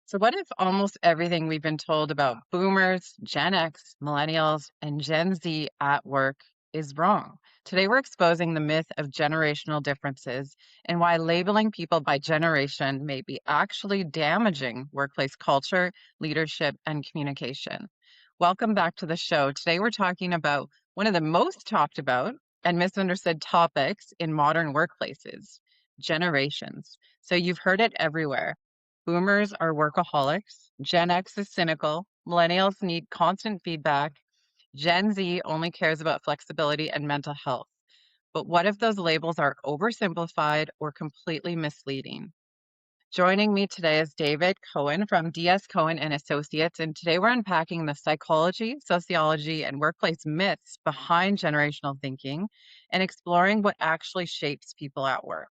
So, what if almost everything we've been told about boomers, Gen X, millennials, and Gen Z at work is wrong? Today, we're exposing the myth of generational differences and why labeling people by generation may be actually damaging workplace culture, leadership, and communication. Welcome back to the show. Today, we're talking about one of the most talked about and misunderstood topics in modern workplaces generations. So, you've heard it everywhere. Boomers are workaholics. Gen X is cynical. Millennials need constant feedback. Gen Z only cares about flexibility and mental health. But what if those labels are oversimplified or completely misleading? Joining me today is David Cohen from DS Cohen and Associates, and today we're unpacking the psychology, sociology, and workplace myths behind generational thinking and exploring what actually shapes people at work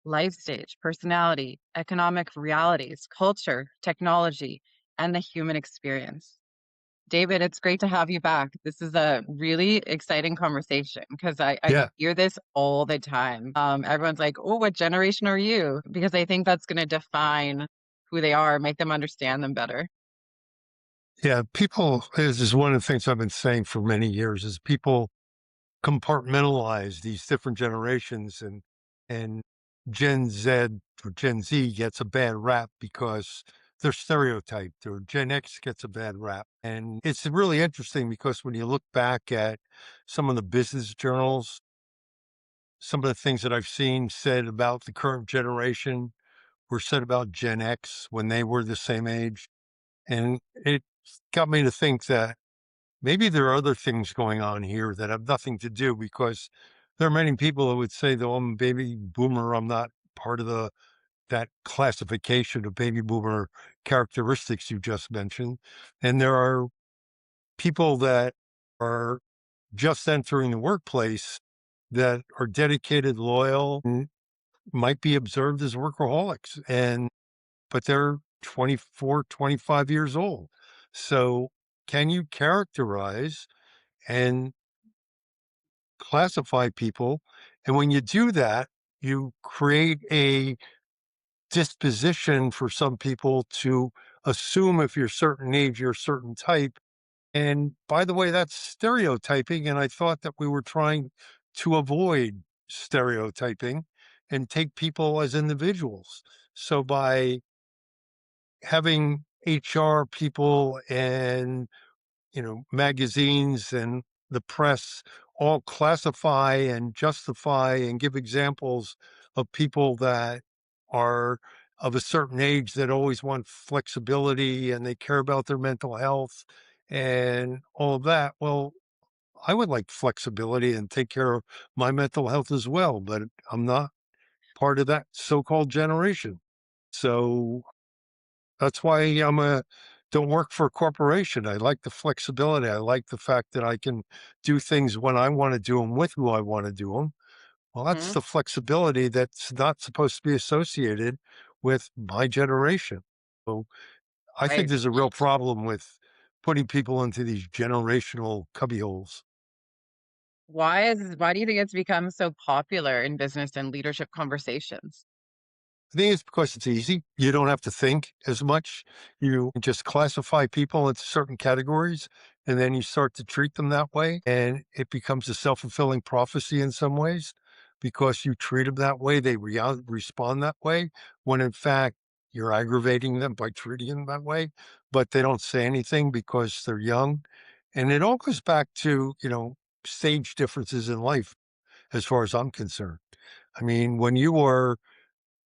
life stage, personality, economic realities, culture, technology, and the human experience. David, it's great to have you back. This is a really exciting conversation because I Yeah, hear this all the time. Everyone's like, oh, what generation are you? Because I think that's going to define who they are, make them understand them better. yeah. People, this is one of the things I've been saying for many years is people compartmentalize these different generations and Gen Z or Gen Z gets a bad rap because they're stereotyped or Gen X gets a bad rap. And it's really interesting because when you look back at some of the business journals, some of the things that I've seen said about the current generation were said about Gen X when they were the same age. And it got me to think that maybe there are other things going on here that have nothing to do because there are many people that would say, though I'm a baby boomer, I'm not part of that classification of baby boomer characteristics you just mentioned. And there are people that are just entering the workplace that are dedicated, loyal, and might be observed as workaholics. But they're 24, 25 years old. So can you characterize and classify people? And when you do that, you create a disposition for some people to assume if you're a certain age, you're a certain type. And by the way, that's stereotyping. And I thought that we were trying to avoid stereotyping and take people as individuals. So by having HR people and magazines and the press all classify and justify and give examples of people that are of a certain age that always want flexibility and they care about their mental health and all of that. Well, I would like flexibility and take care of my mental health as well, but I'm not part of that so-called generation. So that's why don't work for a corporation. I like the flexibility. I like the fact that I can do things when I want to do them with who I want to do them. Well, that's Mhm. the flexibility that's not supposed to be associated with my generation. So I think Right. there's a real problem with putting people into these generational cubbyholes. Why do you think it's become so popular in business and leadership conversations? I think it's because it's easy. You don't have to think as much. You just classify people into certain categories and then you start to treat them that way. And it becomes a self fulfilling prophecy in some ways because you treat them that way. They respond that way when in fact you're aggravating them by treating them that way, but they don't say anything because they're young. And it all goes back to, stage differences in life as far as I'm concerned. I mean, when you were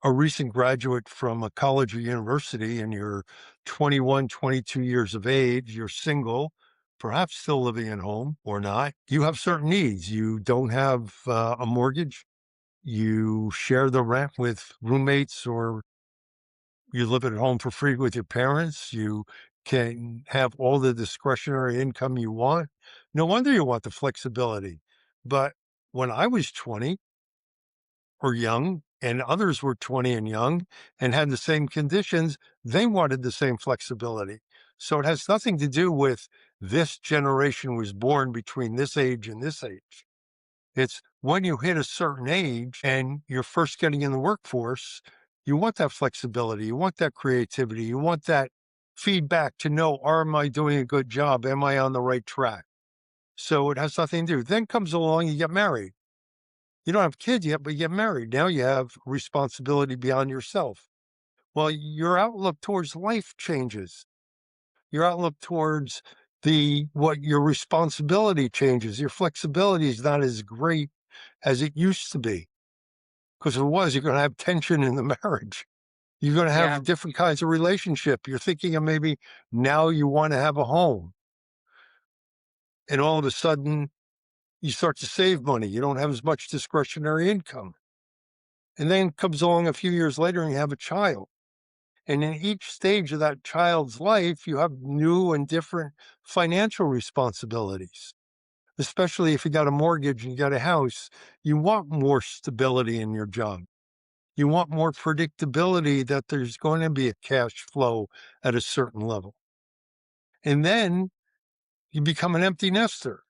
a recent graduate from a college or university and you're 21, 22 years of age, you're single, perhaps still living at home or not, you have certain needs. You don't have a mortgage. You share the rent with roommates or you live at home for free with your parents. You can have all the discretionary income you want. No wonder you want the flexibility. But when I was 20, or young and others were 20 and young and had the same conditions, they wanted the same flexibility. So it has nothing to do with this generation was born between this age and this age. It's when you hit a certain age and you're first getting in the workforce, You want that flexibility. You want that creativity. You want that feedback to know, am I doing a good job? Am I on the right track? So it has nothing to do. Then comes along, you get married. You don't have kids yet, but you get married. Now you have responsibility beyond yourself. Well, your outlook towards life changes. Your outlook towards the what your responsibility changes. Your flexibility is not as great as it used to be. Because if it was, you're going to have tension in the marriage. You're going to Yeah. have different kinds of relationship. You're thinking of maybe now you want to have a home. And all of a sudden, you start to save money. You don't have as much discretionary income. And then comes along a few years later and you have a child. And in each stage of that child's life, you have new and different financial responsibilities, especially if you got a mortgage and you got a house. You want more stability in your job. You want more predictability that there's going to be a cash flow at a certain level. And then you become an empty nester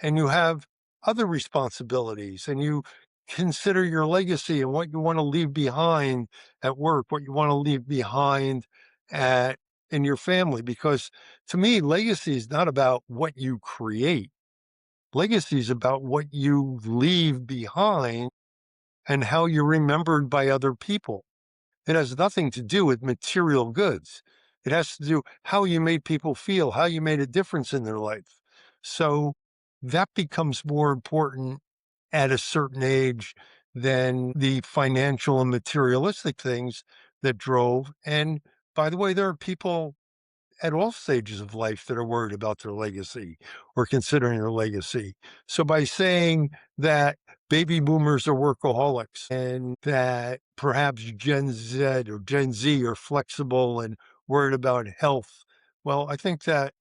and you have other responsibilities and you consider your legacy and what you want to leave behind at work, what you want to leave behind at in your family. Because to me, legacy is not about what you create. Legacy is about what you leave behind and how you're remembered by other people. It has nothing to do with material goods. It has to do how you made people feel, how you made a difference in their life. So that becomes more important at a certain age than the financial and materialistic things that drove. And by the way, there are people at all stages of life that are worried about their legacy or considering their legacy. So by saying that baby boomers are workaholics and that perhaps Gen Z or Gen Z are flexible and worried about health, well, I think that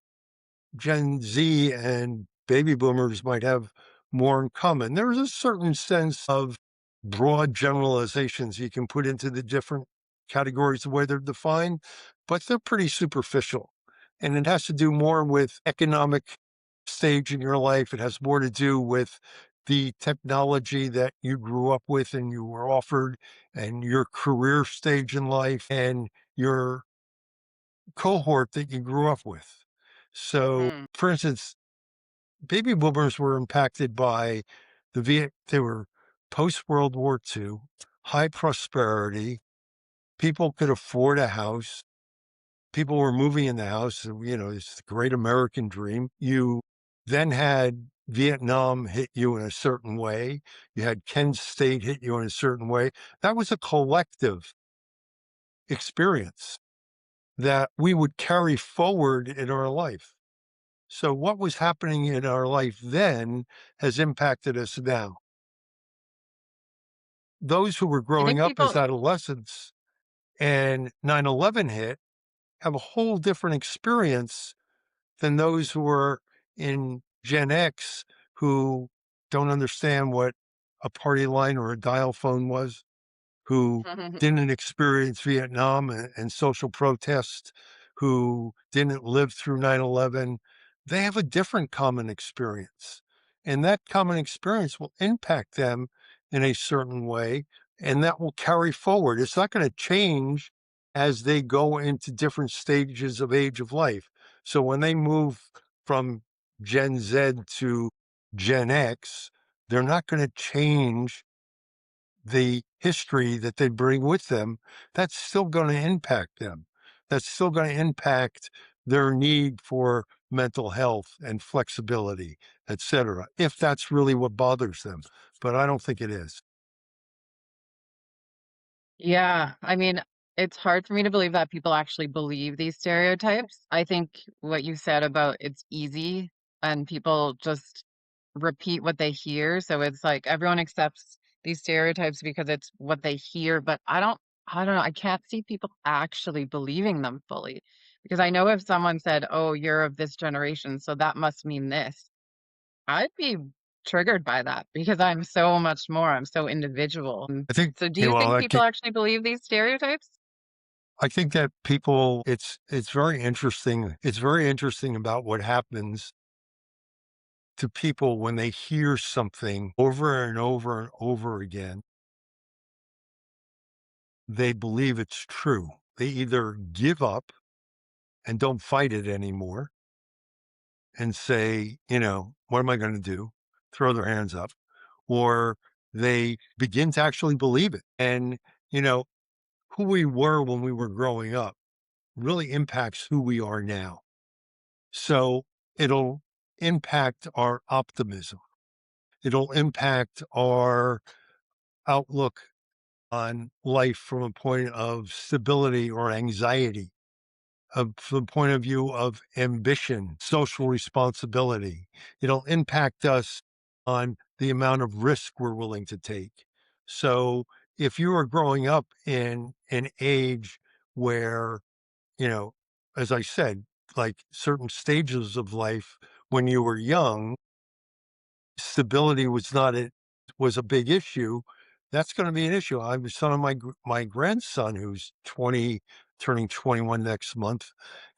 Gen Z and baby boomers might have more in common. There's a certain sense of broad generalizations you can put into the different categories the way they're defined, but they're pretty superficial. And it has to do more with economic stage in your life. It has more to do with the technology that you grew up with and you were offered and your career stage in life and your cohort that you grew up with. So, Hmm. for instance, baby boomers were impacted by they were post World War II, high prosperity. People could afford a house. People were moving in the house. It's the great American dream. You then had Vietnam hit you in a certain way. You had Kent State hit you in a certain way. That was a collective experience that we would carry forward in our life. So what was happening in our life then has impacted us now. Those who were I growing think up as people, adolescents and 9/11 hit have a whole different experience than those who were in Gen X who don't understand what a party line or a dial phone was, who didn't experience Vietnam and social protest, who didn't live through 9/11, they have a different common experience. And that common experience will impact them in a certain way, and that will carry forward. It's not going to change as they go into different stages of age of life. So when they move from Gen Z to Gen X, they're not going to change the history that they bring with them. That's still going to impact them. That's still going to impact their need for mental health and flexibility, et cetera, if that's really what bothers them. But I don't think it is. yeah, I mean, it's hard for me to believe that people actually believe these stereotypes. I think what you said about it's easy and people just repeat what they hear. So it's like everyone accepts these stereotypes because it's what they hear, but I don't know, I can't see people actually believing them fully. Because I know if someone said, "Oh, you're of this generation, so that must mean this." I'd be triggered by that because I'm so much more. I'm so individual. I think, So do you you know, think people actually believe these stereotypes? I think that people, it's very interesting. It's very interesting about what happens to people when they hear something over and over and over again. they believe it's true. They either give up and don't fight it anymore and say, what am I going to do? Throw their hands up, or they begin to actually believe it. And, you know, who we were when we were growing up really impacts who we are now. So it'll impact our optimism. It'll impact our outlook on life from a point of stability or anxiety, from the point of view of ambition, social responsibility. It'll impact us on the amount of risk we're willing to take. So if you are growing up in an age where, you know, as I said, like certain stages of life when you were young, stability was a big issue. That's going to be an issue. I was telling my grandson who's 20, turning 21 next month,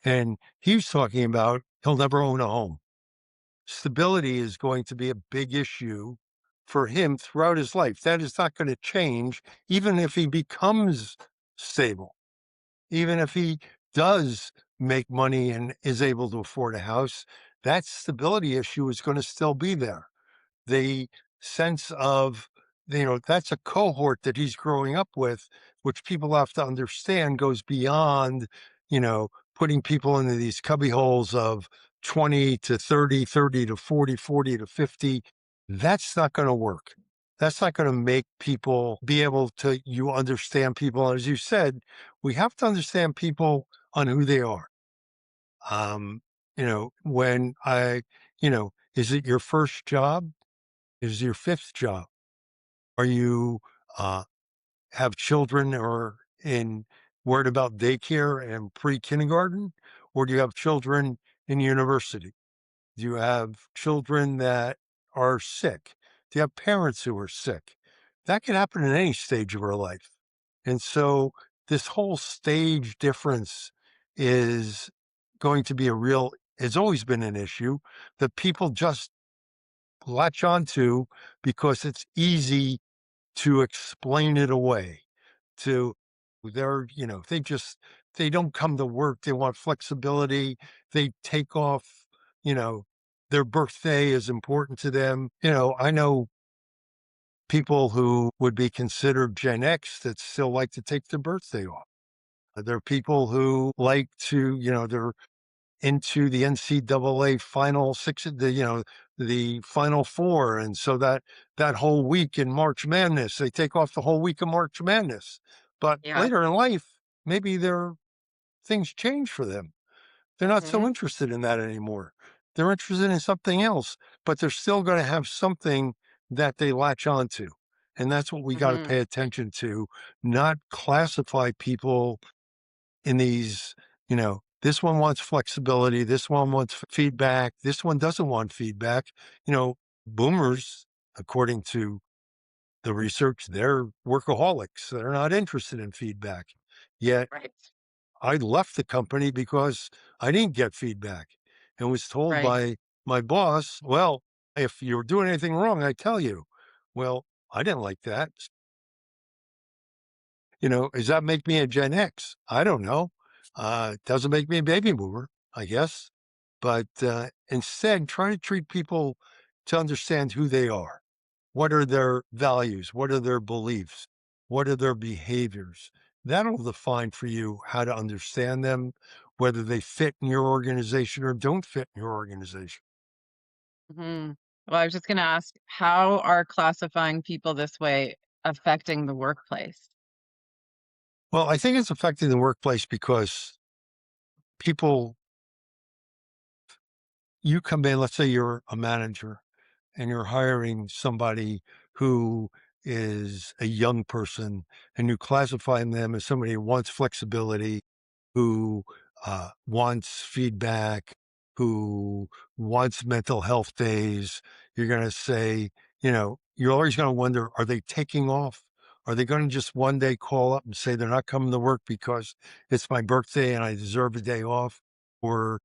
and he's talking about he'll never own a home. Stability is going to be a big issue for him throughout his life. That is not going to change, even if he becomes stable, even if he does make money and is able to afford a house. That stability issue is going to still be there. The sense of, that's a cohort that he's growing up with, which people have to understand goes beyond, putting people into these cubby holes of 20 to 30, 30 to 40, 40 to 50. That's not going to work. That's not going to make people be able to, you understand people. And as you said, we have to understand people on who they are. Um, when is it your first job? Is your fifth job? Are you uh, have children or in worried about daycare and pre-kindergarten, or do you have children in university? Do you have children that are sick? Do you have parents who are sick? That can happen in any stage of our life. And so this whole stage difference is going to be it's always been an issue that people just latch onto because it's easy to explain it away to they don't come to work. They want flexibility. They take off, you know, their birthday is important to them. I know people who would be considered Gen X that still like to take their birthday off. There are people who like to, they're into the NCAA final six, the final four. And so that whole week in March Madness, they take off the whole week of March Madness. But Yeah. later in life, maybe their things change for them. They're not so Hmm. interested in that anymore. They're interested in something else, but they're still going to have something that they latch onto. And that's what we got to Hmm. pay attention to, not classify people in these, this one wants flexibility, this one wants feedback, this one doesn't want feedback. You know, boomers, according to the research, they're workaholics. They're not interested in feedback. Yet Right. I left the company because I didn't get feedback and was told Right. by my boss, well, if you're doing anything wrong, I tell you. Well, I didn't like that. Does that make me a Gen X? I don't know. It doesn't make me a baby boomer, I guess. But instead, try to treat people to understand who they are. What are their values? What are their beliefs? What are their behaviors? That'll define for you how to understand them, whether they fit in your organization or don't fit in your organization. Hmm. Well, I was just going to ask, how are classifying people this way affecting the workplace? Well, I think it's affecting the workplace because people, you come in, let's say you're a manager and you're hiring somebody who is a young person and you classify them as somebody who wants flexibility, who wants feedback, who wants mental health days, you're going to say, you're always going to wonder, are they taking off? Are they going to just one day call up and say they're not coming to work because it's my birthday and I deserve a day off? Or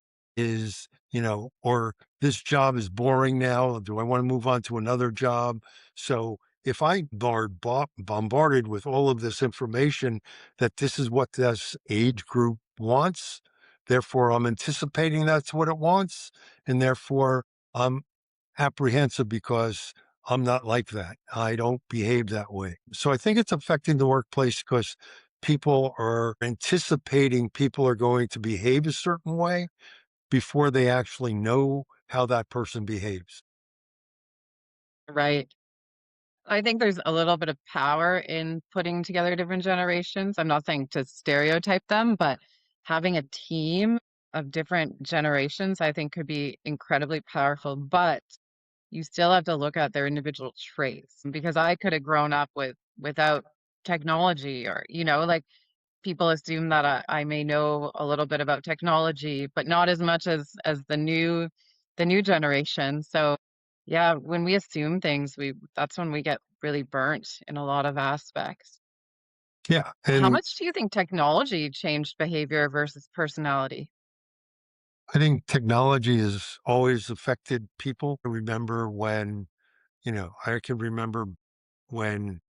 or this job is boring now. Do I want to move on to another job? So if I are bombarded with all of this information that this is what this age group wants, therefore I'm anticipating that's what it wants, and therefore I'm apprehensive because I'm not like that. I don't behave that way. So I think it's affecting the workplace because people are anticipating people are going to behave a certain way before they actually know how that person behaves. Right. I think there's a little bit of power in putting together different generations. I'm not saying to stereotype them, but having a team of different generations, I think could be incredibly powerful. But you still have to look at their individual traits because I could have grown up without technology or, like people assume that I may know a little bit about technology, but not as much as the new generation. So yeah, when we assume things, we that's when we get really burnt in a lot of aspects. Yeah. How And much do you think technology changed behavior versus personality? I think technology has always affected people. I remember when, I can remember when,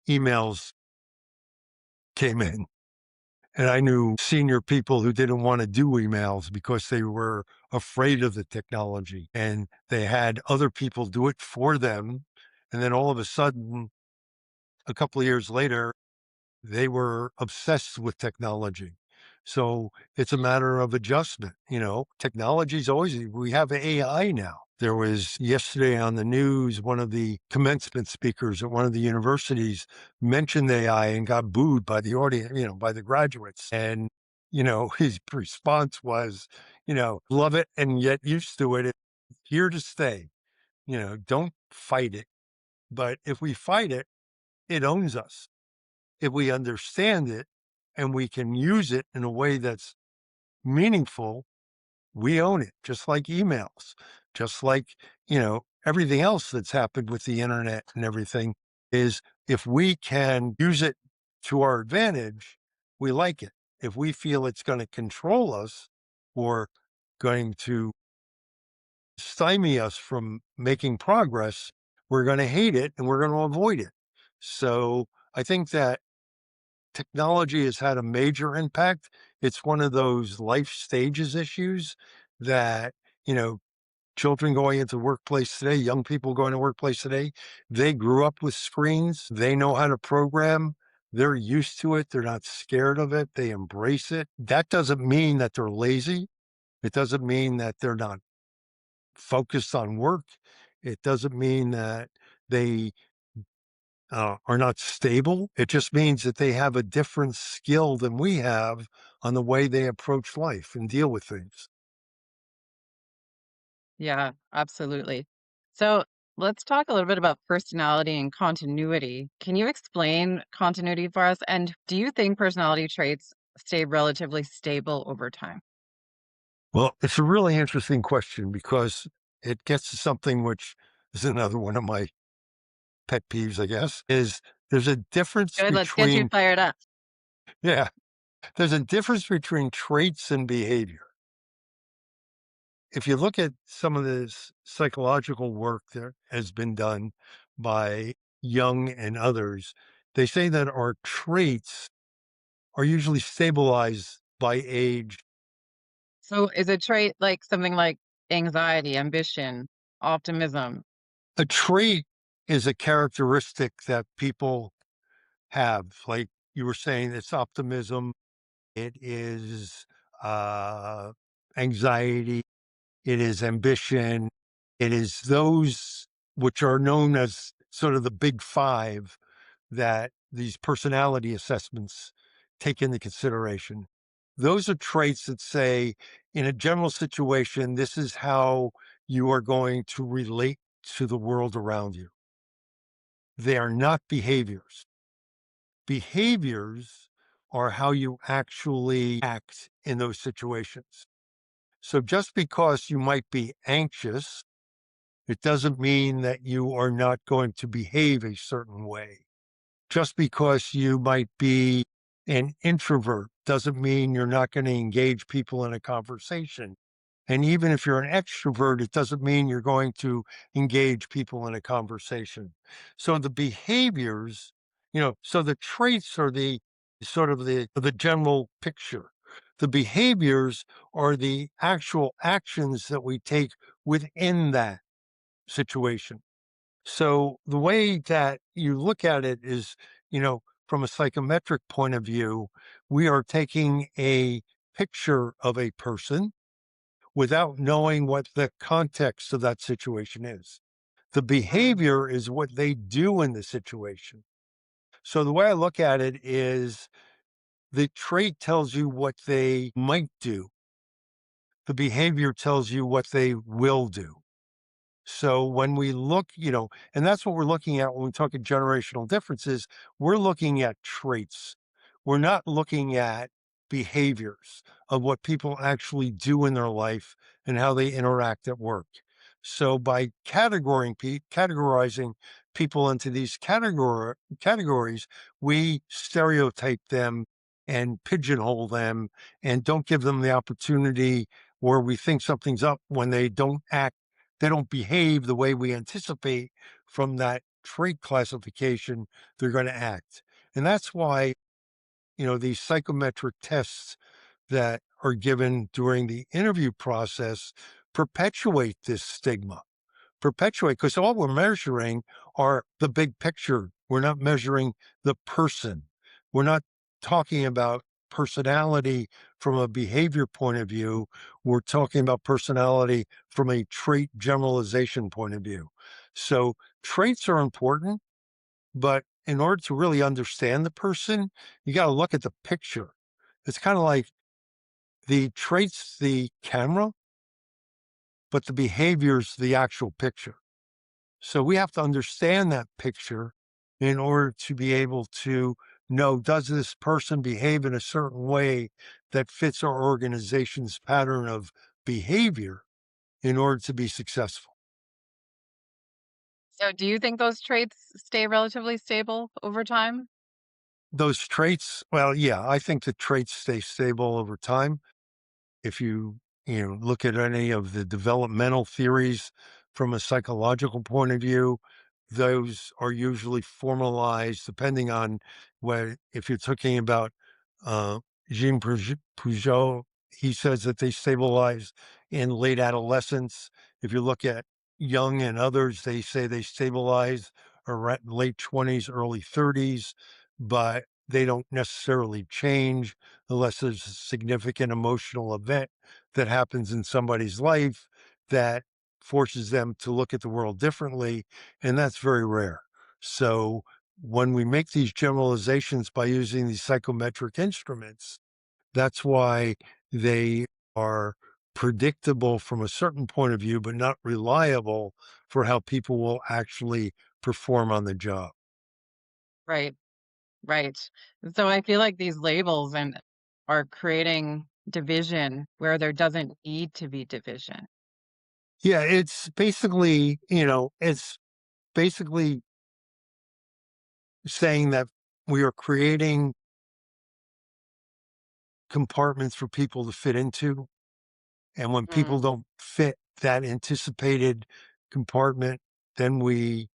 emails came in. And I knew senior people who didn't want to do emails because they were afraid of the technology and they had other people do it for them. And then all of a sudden, a couple of years later, they were obsessed with technology. So it's a matter of adjustment. Technology's always, we have AI now. There was yesterday on the news, one of the commencement speakers at one of the universities mentioned AI and got booed by the audience, by the graduates. And, his response was, love it and get used to it. It's here to stay. Don't fight it. But if we fight it, it owns us. If we understand it and we can use it in a way that's meaningful, we own it, just like emails, just like, everything else that's happened with the internet and everything is if we can use it to our advantage, we like it. If we feel it's going to control us or going to stymie us from making progress, we're going to hate it and we're going to avoid it. So I think that technology has had a major impact. It's one of those life stages issues that, you know, children going into workplace today, young people going to workplace today, they grew up with screens. They know how to program. They're used to it. They're not scared of it. They embrace it. That doesn't mean that they're lazy. It doesn't mean that they're not focused on work. It doesn't mean that they are not stable. It just means that they have a different skill than we have on the way they approach life and deal with things. Yeah, absolutely. So let's talk a little bit about personality and continuity. Can you explain continuity for us? And do you think personality traits stay relatively stable over time? Well, it's a really interesting question because it gets to something which is another one of my pet peeves, I guess, is there's a difference Good, let's get you between, fired up. yeah, there's a difference between traits and behavior. If you look at some of this psychological work that has been done by Jung and others, they say that our traits are usually stabilized by age. So is a trait like something like anxiety, ambition, optimism? A trait is a characteristic that people have. Like you were saying, it's optimism, it is uh, anxiety, it is ambition, it is those which are known as sort of the big five that these personality assessments take into consideration. Those are traits that say, in a general situation, this is how you are going to relate to the world around you. They are not behaviors. Behaviors are how you actually act in those situations. So just because you might be anxious, it doesn't mean that you are not going to behave a certain way. Just because you might be an introvert doesn't mean you're not going to engage people in a conversation And even if you're an extrovert, it doesn't mean you're going to engage people in a conversation. So the behaviors, so the traits are the sort of the general picture. The behaviors are the actual actions that we take within that situation. So the way that you look at it is, from a psychometric point of view, we are taking a picture of a person without knowing what the context of that situation is. The Mm. behavior is what they do in the situation. So the way I look at it is the trait tells you what they might do. The behavior tells you what they will do. So when we look, and that's what we're looking at when we talk about generational differences, we're looking at traits. We're not looking at behaviors of what people actually do in their life and how they interact at work. So by categorizing people into these categories, we stereotype them and pigeonhole them and don't give them the opportunity where we think something's up when they don't behave the way we anticipate from that trait classification they're going to act. And that's why, these psychometric tests that are given during the interview process perpetuate this stigma perpetuate because all we're measuring are the big picture. We're not measuring the person. We're not talking about personality from a behavior point of view. We're talking about personality from a trait generalization point of view. So traits are important, but in order to really understand the person, you got to look at the picture. It's kind of like the traits, the camera, but the behavior's the actual picture. So we have to understand that picture in order to be able to know, does this person behave in a certain way that fits our organization's pattern of behavior in order to be successful? So do you think those traits stay relatively stable over time? Those traits, well, yeah, I think the traits stay stable over time. If you look at any of the developmental theories from a psychological point of view, those are usually formalized depending on what if you're talking about uh Peugeot, he says that they stabilize in late adolescence. If you look at Young and others, they say they stabilize around late 20s, early 30s, but they don't necessarily change unless there's a significant emotional event that happens in somebody's life that forces them to look at the world differently. And that's very rare. So when we make these generalizations by using these psychometric instruments, that's why they are predictable from a certain point of view, but not reliable for how people will actually perform on the job. Right, right. So I feel like these labels and are creating division where there doesn't need to be division. Yeah, it's basically saying that we are creating compartments for people to fit into. And when people Mm. don't fit that anticipated compartment, then we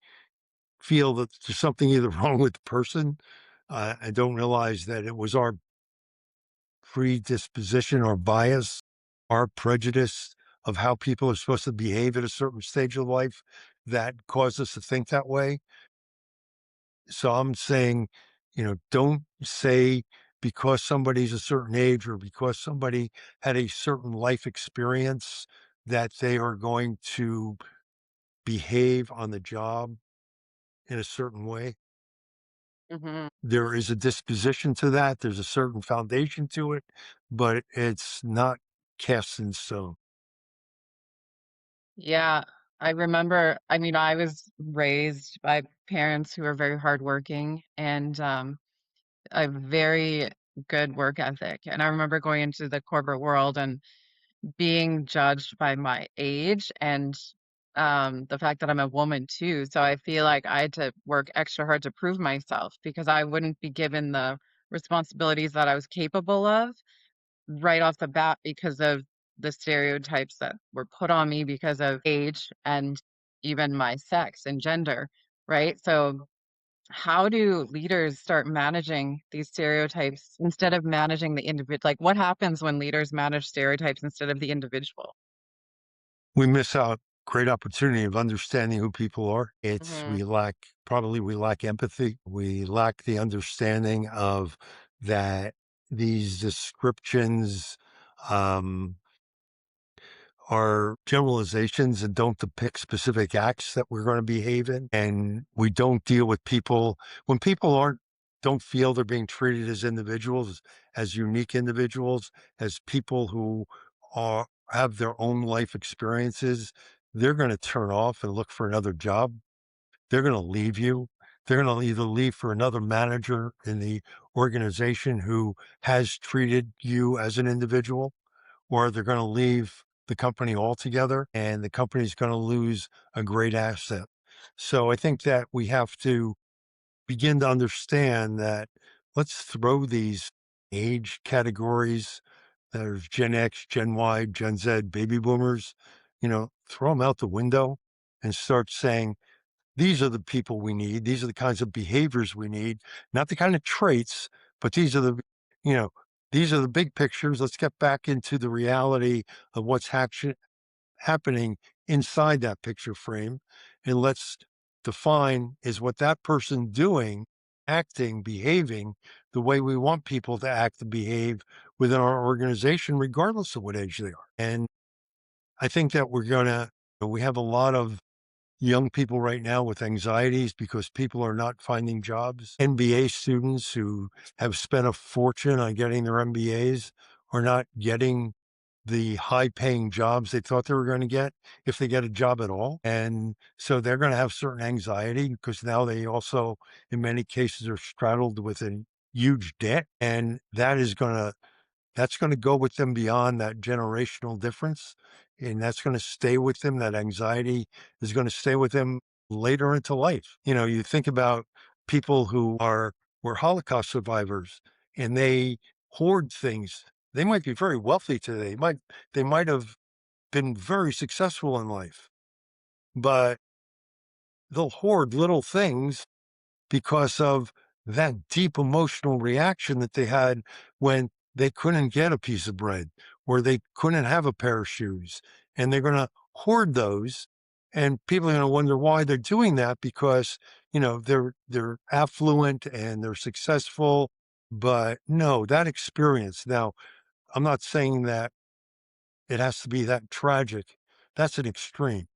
feel that there's something either wrong with the person. I don't realize that it was our predisposition or bias, our prejudice of how people are supposed to behave at a certain stage of life that caused us to think that way. So I'm saying, don't say because somebody's a certain age or because somebody had a certain life experience that they are going to behave on the job in a certain way. Mhm. There is a disposition to that. There's a certain foundation to it, but it's not cast in stone. Yeah, I remember, I mean, I was raised by parents who were very hardworking and a very good work ethic. And I remember going into the corporate world and being judged by my age and the fact that I'm a woman too. So I feel like I had to work extra hard to prove myself because I wouldn't be given the responsibilities that I was capable of right off the bat because of the stereotypes that were put on me because of age and even my sex and gender, right? So how do leaders start managing these stereotypes instead of managing the individual? Like, what happens when leaders manage stereotypes instead of the individual? We miss out great opportunity of understanding who people are. It's Mhm. we lack empathy. We lack the understanding of that these descriptions um are generalizations and don't depict specific acts that we're going to behave in. And we don't deal with people when people don't feel they're being treated as individuals, as unique individuals, as people who have their own life experiences. They're going to turn off and look for another job. They're going to leave you. They're going to either leave for another manager in the organization who has treated you as an individual, or they're going to leave the company altogether and the company's going to lose a great asset. So I think that we have to begin to understand that let's throw these age categories. There's Gen X, Gen Y, Gen Z, baby boomers, throw them out the window and start saying, these are the people we need. These are the kinds of behaviors we need, not the kind of traits, but you know, these are the big pictures. Let's get back into the reality of what's happening inside that picture frame. And let's define, is what that person doing, acting, behaving the way we want people to act and behave within our organization, regardless of what age they are. And I think that we have a lot of young people right now with anxieties because people are not finding jobs. MBA students who have spent a fortune on getting their MBAs are not getting the high paying jobs they thought they were going to get if they get a job at all. And so they're going to have certain anxiety because now they also, in many cases, are straddled with a huge debt. And that's going to go with them beyond that generational difference. And that's going to stay with them. That anxiety is going to stay with them later into life. You think about people were Holocaust survivors and they hoard things. They might be very wealthy today. They might have been very successful in life, but they'll hoard little things because of that deep emotional reaction that they had when they couldn't get a piece of bread or they couldn't have a pair of shoes. And they're going to hoard those. And people are going to wonder why they're doing that because, they're affluent and they're successful. But no, that experience. Now, I'm not saying that it has to be that tragic. That's an extreme.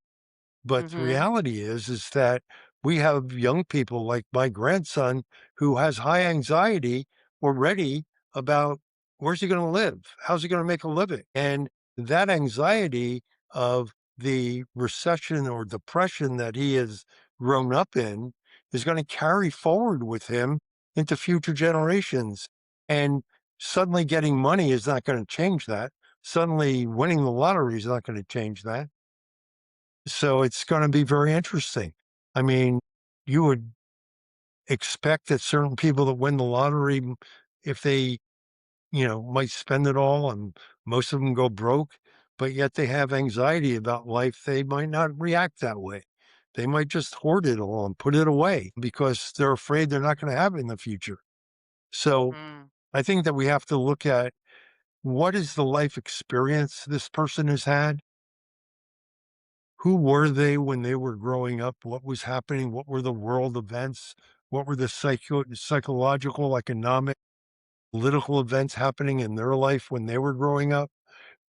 But the Mhm. reality is that we have young people like my grandson who has high anxiety already about where's he going to live? How's he going to make a living? And that anxiety of the recession or depression that he has grown up in is going to carry forward with him into future generations. And suddenly getting money is not going to change that. Suddenly winning the lottery is not going to change that. So it's gonna be very interesting. I mean, you would expect that certain people that win the lottery, if they, might spend it all and most of them go broke, but yet they have anxiety about life, they might not react that way. They might just hoard it all and put it away because they're afraid they're not gonna have it in the future. So, Mm. I think that we have to look at what is the life experience this person has had. Who were they when they were growing up? What was happening? What were the world events? What were the psychological, economic, political events happening in their life when they were growing up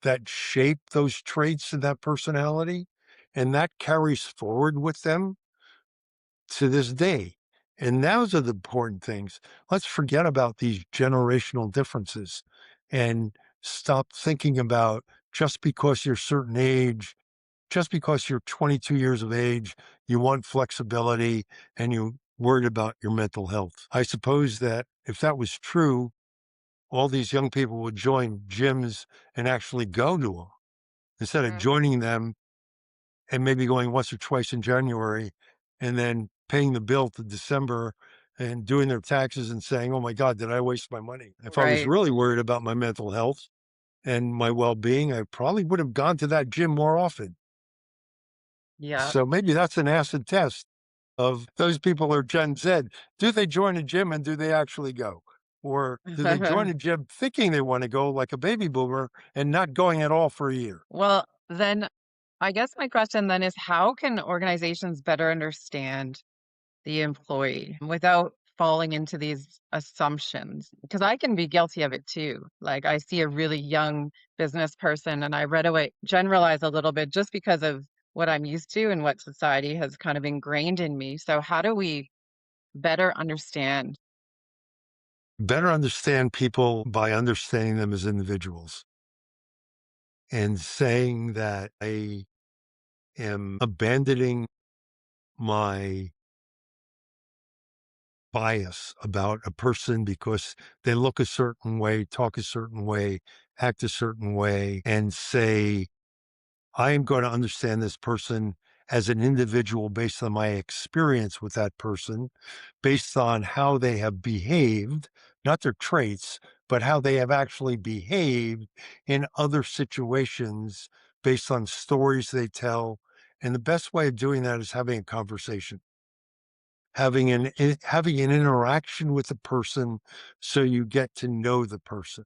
that shaped those traits and that personality? And that carries forward with them to this day. And those are the important things. Let's forget about these generational differences and stop thinking about just because you're a certain age, just because you're 22 years of age, you want flexibility and you're worried about your mental health. I suppose that if that was true, all these young people would join gyms and actually go to them instead of Mhm. joining them and maybe going once or twice in January and then paying the bill to December and doing their taxes and saying, oh my God, did I waste my money? If I was Right. really worried about my mental health and my well-being, I probably would have gone to that gym more often. Yeah. So maybe that's an acid test of those people are Gen Z. Do they join a gym and do they actually go? Or do they join a gym thinking they want to go like a baby boomer and not going at all for a year? Well, then I guess my question then is how can organizations better understand the employee without falling into these assumptions? Because I can be guilty of it too. Like I see a really young business person and I right away generalize a little bit just because of what I'm used to and what society has kind of ingrained in me. So how do we better understand? Better understand people by understanding them as individuals and saying that I am abandoning my bias about a person because they look a certain way, talk a certain way, act a certain way, and say, I am going to understand this person as an individual based on my experience with that person, based on how they have behaved, not their traits, but how they have actually behaved in other situations based on stories they tell. And the best way of doing that is having a conversation, having an interaction with the person so you get to know the person.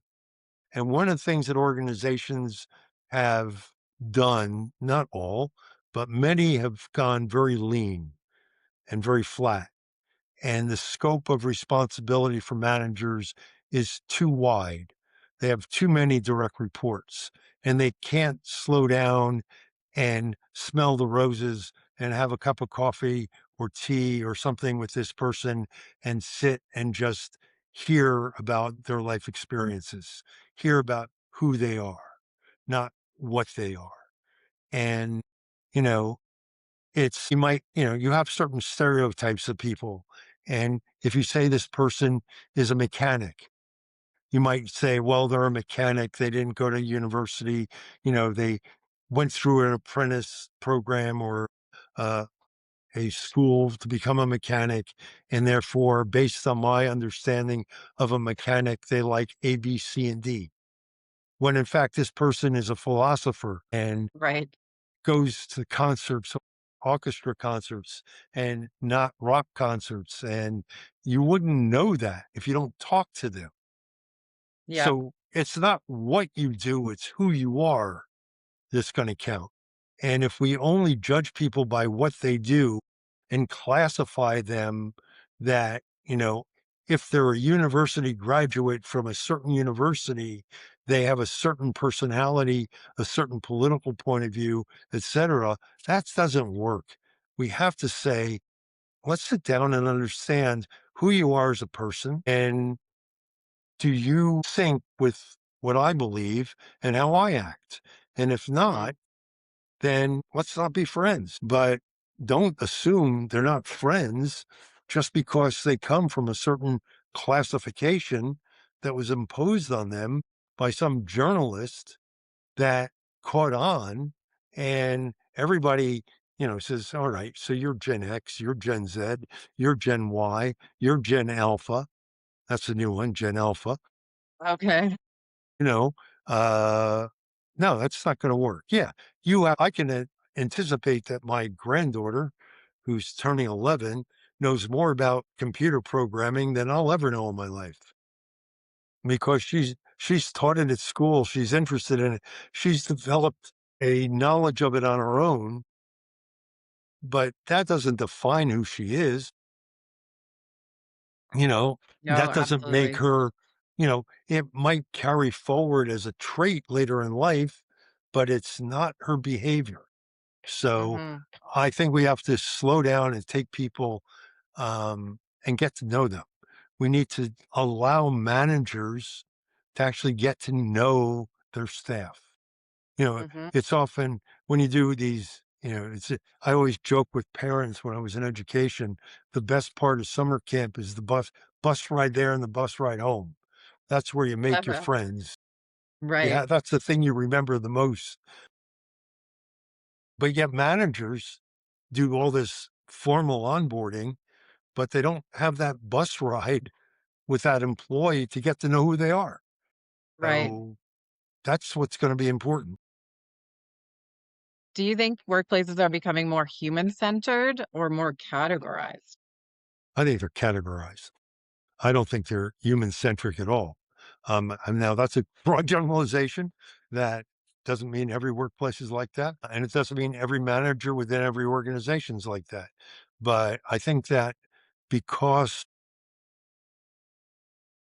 And one of the things that organizations have done, not all, but many have gone very lean and very flat. And the scope of responsibility for managers is too wide. They have too many direct reports and they can't slow down and smell the roses and have a cup of coffee or tea or something with this person and sit and just hear about their life experiences, hear about who they are, not what they are. And, you know, you might, you have certain stereotypes of people. And if you say this person is a mechanic, you might say, well, they're a mechanic. They didn't go to university. They went through an apprentice program or uh, a school to become a mechanic. And therefore, based on my understanding of a mechanic, they like A, B, C, and D. When in fact, this person is a philosopher and Right. goes to concerts, orchestra concerts, and not rock concerts. And you wouldn't know that if you don't talk to them. Yep. So it's not what you do, it's who you are that's going to count. And if we only judge people by what they do and classify them that, if they're a university graduate from a certain university, they have a certain personality, a certain political point of view, etc., that doesn't work. We have to say, let's sit down and understand who you are as a person and do you sync with what I believe and how I act? And if Mhm. not, then let's not be friends. But don't assume they're not friends just because they come from a certain classification that was imposed on them by some journalist that caught on and everybody says, all right, so you're Gen X, you're Gen Z, you're Gen Y, you're Gen Alpha. That's a new one, Gen Alpha. Okay. You know, uh, no, that's not gonna work. Yeah, I can anticipate that my granddaughter, who's turning 11, knows more about computer programming than I'll ever know in my life because she's taught it at school, she's interested in it, she's developed a knowledge of it on her own, but that doesn't define who she is. No, That doesn't make absolutely. her, it might carry forward as a trait later in life, but it's not her behavior. So Mhm. I think we have to slow down and take people and get to know them. We need to allow managers to actually get to know their staff. You know, Mhm. it's often when you do these, I always joke with parents when I was in education, the best part of summer camp is the bus ride there and the bus ride home. That's where you make your friends. Right. Yeah, that's the thing you remember the most. But yet managers do all this formal onboarding, but they don't have that bus ride with that employee to get to know who they are. Right. So That's what's going to be important. Do you think workplaces are becoming more human-centered or more categorized? I think they're categorized. I don't think they're human centric at all. And now that's a broad generalization. That doesn't mean every workplace is like that. And it doesn't mean every manager within every organization is like that. But I think that because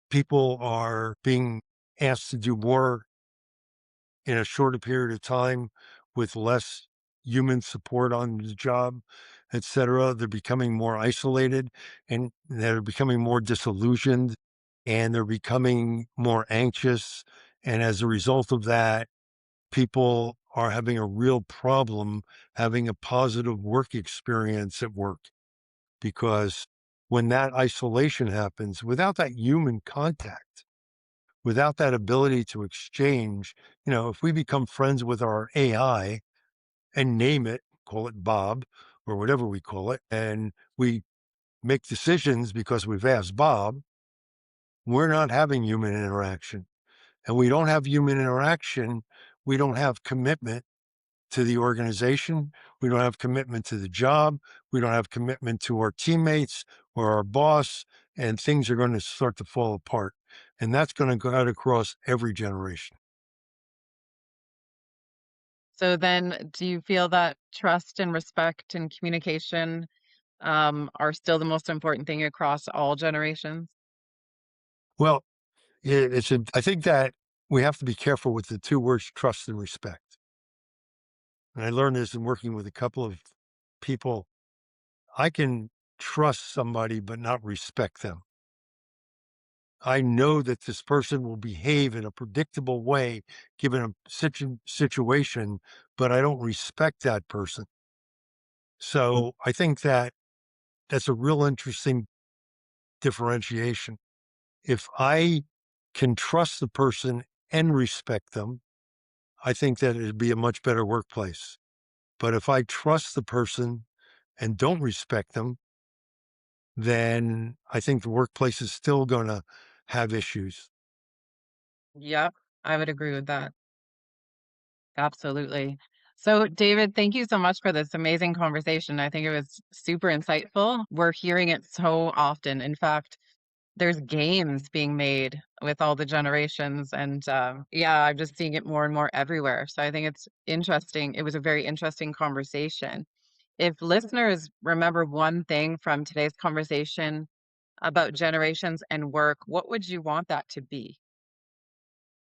people are being asked to do more in a shorter period of time with less human support on the job, et cetera. They're becoming more isolated and they're becoming more disillusioned and they're becoming more anxious. And as a result of that, people are having a real problem having a positive work experience at work because when that isolation happens without that human contact, without that ability to exchange, if we become friends with our AI and name it, call it Bob or whatever we call it, and we make decisions because we've asked Bob, we're not having human interaction. And we don't have human interaction. We don't have commitment to the organization. We don't have commitment to the job. We don't have commitment to our teammates or our boss, and things are going to start to fall apart. And that's going to go out across every generation. So then do you feel that trust and respect and communication are still the most important thing across all generations? Well, I think that we have to be careful with the two words trust and respect. And I learned this in working with a couple of people. I can trust somebody, but not respect them. I know that this person will behave in a predictable way given a situation, but I don't respect that person. So I think that that's a real interesting differentiation. If I can trust the person and respect them, I think that it'd be a much better workplace. But if I trust the person and don't respect them, then I think the workplace is still going to have issues. Yep, I would agree with that. Absolutely. So, David, thank you so much for this amazing conversation. I think it was super insightful. We're hearing it so often. In fact, there's games being made with all the generations, and yeah, I'm just seeing it more and more everywhere. So, I think it's interesting. It was a very interesting conversation. If listeners remember one thing from today's conversation about generations and work, what would you want that to be?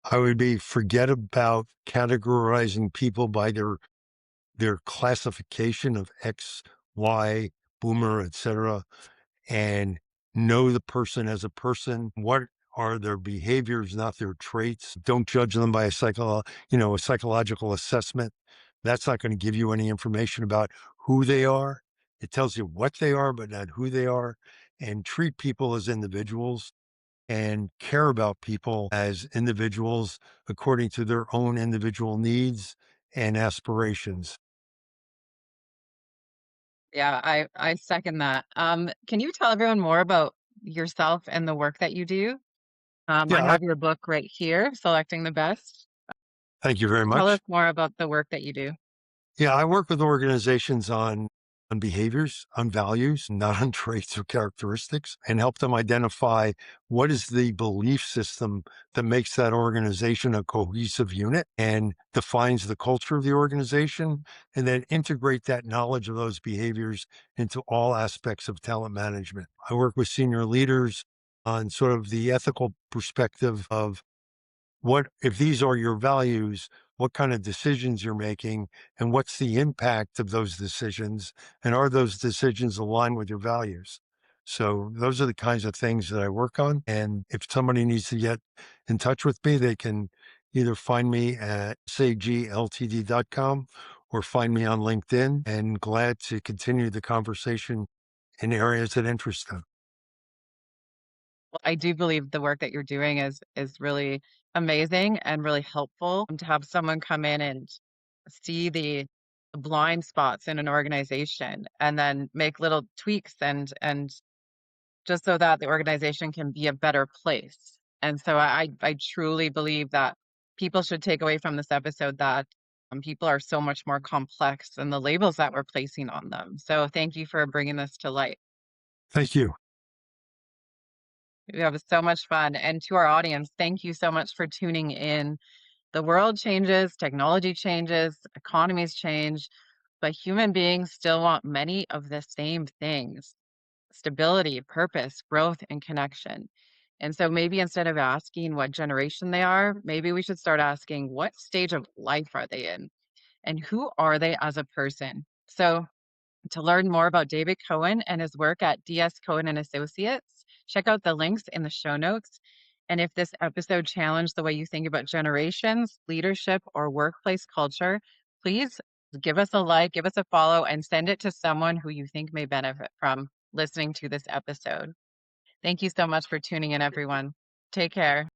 I would be forget about categorizing people by their classification of X, Y, boomer, etc., and know the person as a person. What are their behaviors, not their traits? Don't judge them by a psychological assessment. That's not going to give you any information about who they are. It tells you what they are, but not who they are. And treat people as individuals and care about people as individuals according to their own individual needs and aspirations. Yeah, I second that. Can you tell everyone more about yourself and the work that you do? I Yeah, have your book right here, Selecting the Best. thank you very Tell us much. more about the work that you do. Yeah, I work with organizations on behaviors, on values, not on traits or characteristics, and help them identify what is the belief system that makes that organization a cohesive unit and defines the culture of the organization, and then integrate that knowledge of those behaviors into all aspects of talent management. I work with senior leaders on sort of the ethical perspective of what if these are your values, what kind of decisions you're making, and what's the impact of those decisions, and are those decisions aligned with your values? So those are the kinds of things that I work on. And if somebody needs to get in touch with me, they can either find me at sagltd.com or find me on LinkedIn, and glad to continue the conversation in areas that interest them. Well, I do believe the work that you're doing is really amazing and really helpful to have someone come in and see the blind spots in an organization and then make little tweaks and just so that the organization can be a better place. And so I truly believe that people should take away from this episode that people are so much more complex than the labels that we're placing on them. So thank you for bringing this to light. Thank you. We have so much fun. And to our audience, thank you so much for tuning in. The world changes, technology changes, economies change, but human beings still want many of the same things: stability, purpose, growth, and connection. And so maybe instead of asking what generation they are, maybe we should start asking what stage of life are they in and who are they as a person. So to learn more about David Cohen and his work at DS Cohen and Associates, check out the links in the show notes. And if this episode challenged the way you think about generations, leadership, or workplace culture, please give us a like, give us a follow, and send it to someone who you think may benefit from listening to this episode. Thank you so much for tuning in, everyone. Take care.